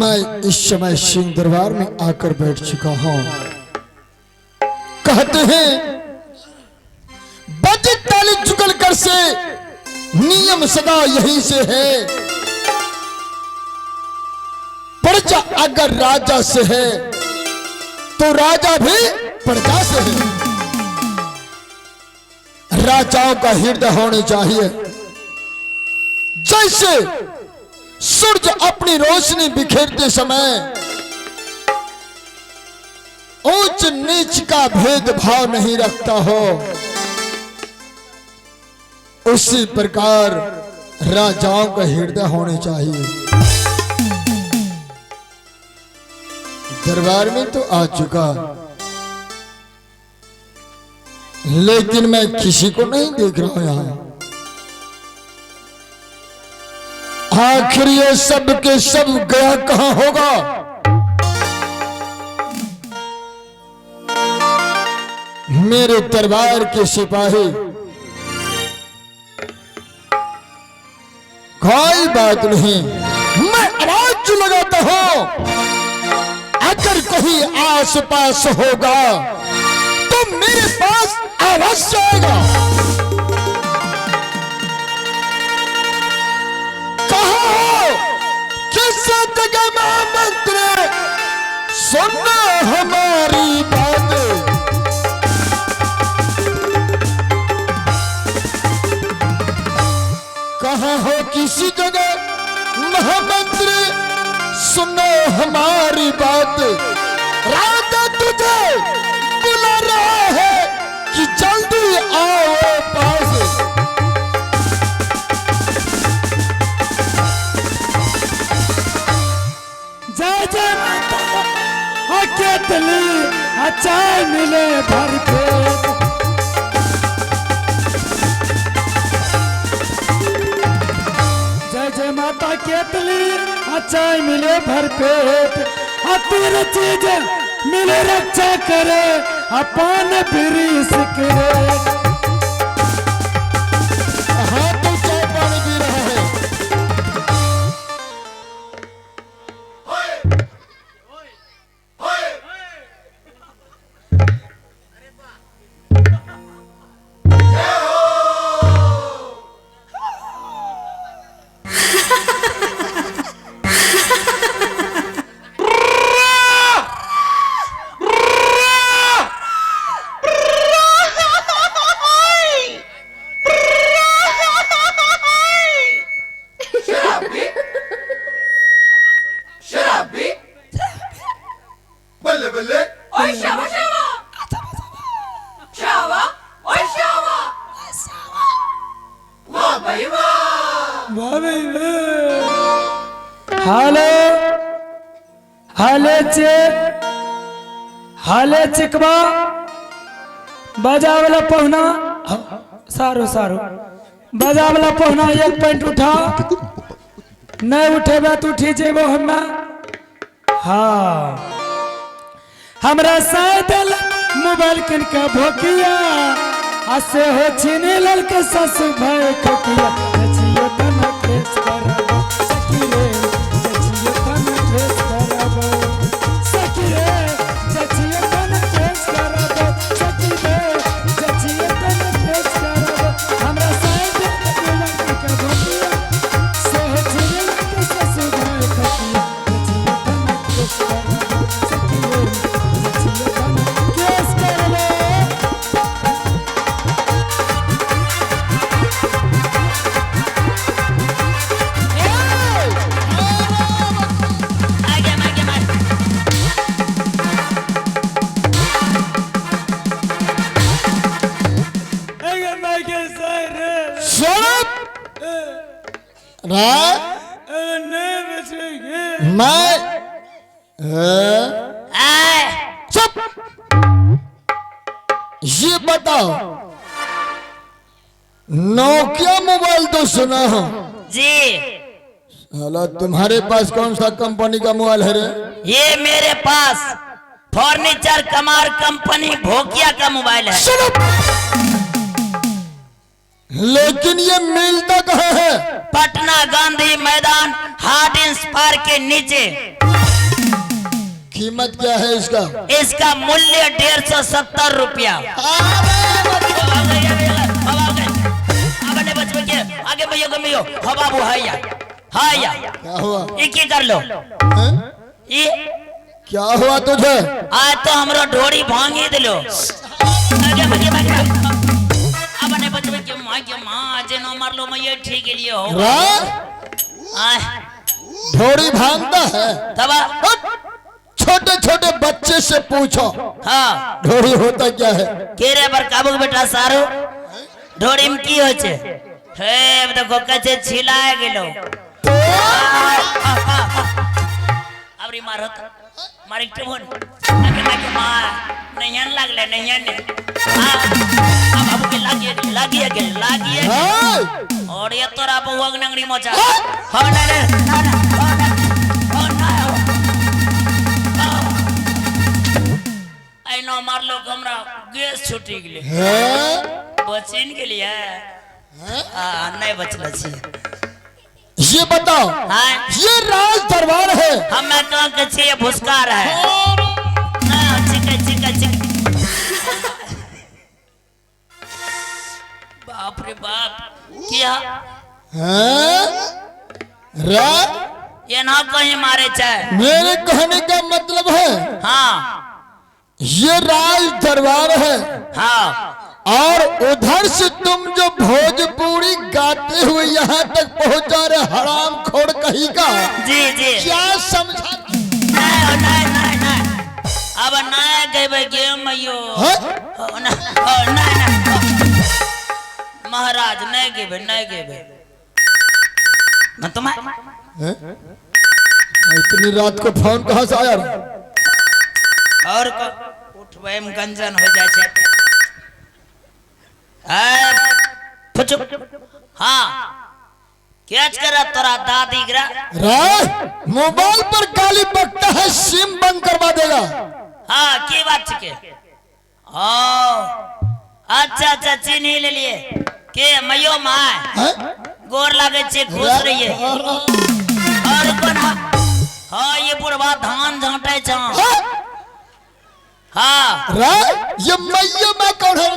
मैं इस समय सिंह दरबार में आकर बैठ चुका हूं। कहते हैं बज ताली जुगल कर से नियम सदा यहीं से है। प्रजा अगर राजा से है तो राजा भी प्रजा से है। राजाओं का हृदय होने चाहिए जैसे सूरज अपनी रोशनी बिखेरते समय ऊंच नीच का भेदभाव नहीं रखता हो, उसी प्रकार राजाओं का हृदय होने चाहिए। दरबार में तो आ चुका, लेकिन मैं किसी को नहीं देख रहा हूं यहां। आखिर ये सब के सब गया कहां होगा? मेरे दरबार के सिपाही कोई बात नहीं, मैं आवाज लगाता हूं। अगर कहीं आस पास होगा तो मेरे पास अवश्य आएगा। कहा हो किस जगह मंत्र सुनना हमारी बात। कहा हो किसी जगह महामंत्र सुनो हमारी बात। राजा तुझे बुला रहा है कि जल्दी आओ पास। जय जय माता अकेतली अचार मिले भर पेट। जय जय माता केतली अचार मिले भर पेट। तेरे चीज मिले रक्षा करे अपन फिरी सिकरे। हाँ तो चाय पानी पी रहा है। हाले चिकवा बजावला पहुना सारो सारो बजावला पहुना। एक पॉइंट उठा, नहीं उठेबा तो उठी जेबो हम्मा। हाँ हमरा साइडल मोबाइल किन का भोकिया असे हो छीने ललके ससु भाई खोकिया। जचियो तन केस करबो सखी रे, जचियो तन केस करबो सखी रे, जचियो तन केस करबो सखी रे, जचियो तन केस करबो। हमरा साइडल मोबाइल किन का भोकिया से हो छीने ललके ससु भाई खोकिया। जचियो तन केस करबो सखी रे, जचियो तन केस करबो। चुप। ये बताओ नोकिया मोबाइल तो सुना हो जी। साला तुम्हारे पास कौन सा कंपनी का मोबाइल है रे? ये मेरे पास फर्नीचर कमार कंपनी भोकिया का मोबाइल है। सुनो, लेकिन ये मिलता कहाँ है? पटना गांधी मैदान हार्डिंस पार्क के नीचे। कीमत क्या है इसका? इसका मूल्य 150 रुपया। आगे भैया गमियो हो बाबू हाया हाया क्या हुआ? ये कर लो हैं? ये क्या हुआ तुझे? आज तो हमरो ढोरी भांगी दिलो। आगे भैया अपने बचवे के मां जे न मार लो मैं ये ठीक के लिए हो आय ढोरी भांगता है? तबा छोटे छोटे बच्चे से पूछो हाँ ढोरी होता क्या है? केरे पर काबू बेटा सारू ढोरी में की हो छे हे देखो कचे छिलाए गेलो अबरी मारत मारी टेबन आगे मार नैयन लागले नैयन ने अब अब के लागी और ये तोरा बहुग नंगड़ी मोचा हो ना आई नो मार लो हमरा गैस छूटी गेले बचिन के लिए नहीं बचल छी। ये बताओ हाँ ये राज दरबार है? हमें कहाँ के छे भुस्कार है ना चिक बाप रे बाप क्या हैं? ये ना कहीं मारे चाहे मेरे कहने का मतलब है हाँ ये राज दरबार है हाँ और उधर से तुम जो भोजपुरी गाते हुए यहाँ तक पहुँचा रहे हराम खोर कहीं का जी जी क्या समझा? नहीं अब ना गए गेम मयो महाराज नहीं गेबे मैं तुम्हें इतनी रात को फोन कहाँ से आया? और उठबे में गंजन हो जाए छे हाँ क्या करा तोरा दादी गिरा मोबाइल पर गाली बकता है सिम बंद करवा देगा। हाँ की बात के ओ अच्छा चिन्ह ले लिए के मयो माय गोर लागे छे खुश रहिए और कौन हाँ ये बुढ़वा धान झांटे छा हाँ ये मैयो में कौन है?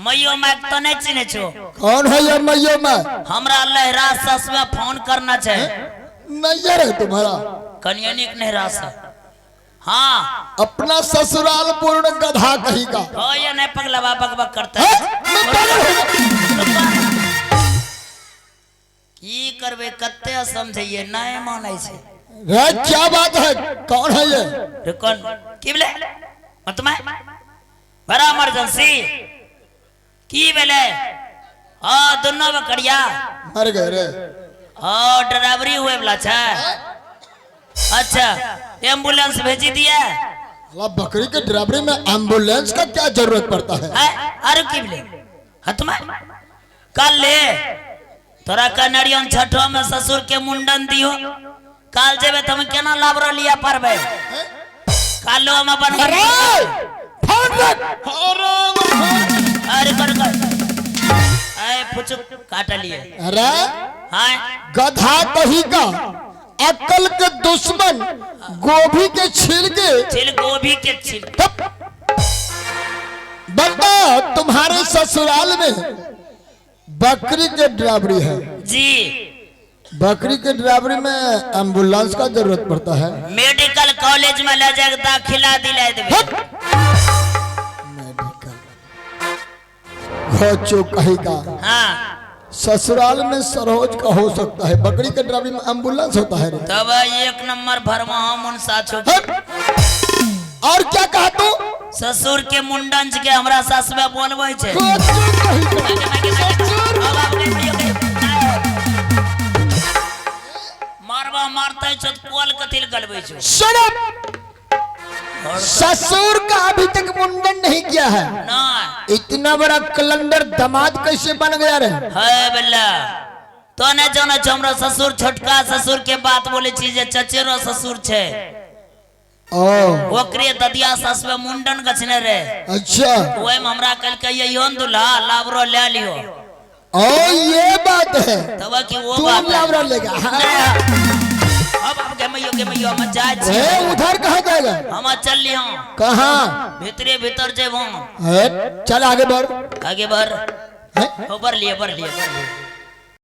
मयो मैं तो नहीं चिन्हे छो। कौन है ये मैयो में? हमरा लहरा सस में फोन करना चाहिए। नैयर है तुम्हारा? कन्यानिक नहरा सा हाँ अपना ससुराल पूर्ण गधा कहीं का हो ये नहीं पगला बकबक करता है की करबे कत्ते समझिए नहीं माने छे क्या बात है? कौन है ये? कौन की बोले तुम्हें बड़ा इमरजेंसी की बेले हाँ दोनों बकरिया मर गए रे हाँ ड्राइवरी हुए बोला छे अच्छा एम्बुलेंस भेजी दिया बकरी के ड्राइवरी में एम्बुलेंस का क्या जरूरत पड़ता है? अरे की बोले हाँ तुम्हें कल ले तोरा कन्हरियन छठो में ससुर के मुंडन दियो काल जेबे तुम केना लाबरो लिया परबे कालो हम अपन अरे कर पुचु काट लिए अरे हाँ गधा कहीं का अक्ल के दुश्मन गोभी के छिल गोभी के छिल बता तुम्हारे ससुराल में बकरी के ड्राइवरी है जी बकरी के ड्राइवरी में एम्बुलेंस का जरूरत पड़ता है? मेडिकल कॉलेज में ले जाकर दाखिला दिला देबे मेडिकल खोचो कहीं का हाँ ससुराल में सरोज का हो सकता है बकरी के ड्राइवरी में एम्बुलेंस होता है रे। तब एक नंबर भरमा मन साचो और क्या कहा तू? ससुर के मुंडन के हमरा सास में बोलबे छे मारवा मारते छ कोल कथिल गलबे छ शट अप ससुर का अभी तक मुंडन नहीं किया है ना इतना बड़ा कलंदर दामाद कैसे बन गया रे? है बल्ला तो ने जाना छ हमरा ससुर छोटका ससुर के बात बोले छी जे चचेरो ससुर छे ओ ओकरे ददिया सास में मुंडन गछने रे अच्छा ओए में हमरा कल के योन दुल्हा लाबरो ले लियो ओ ये बात है तब कि वो तू बात लाबरा लेगा अब के मइयो के के मैया हम जाए छी ए उधर कहाँ जाएगा? हम चल ली हम कहाँ? भीतरे भीतर जेबो ए, चल आगे बढ़। आगे बढ़ हैं? ऊपर लिए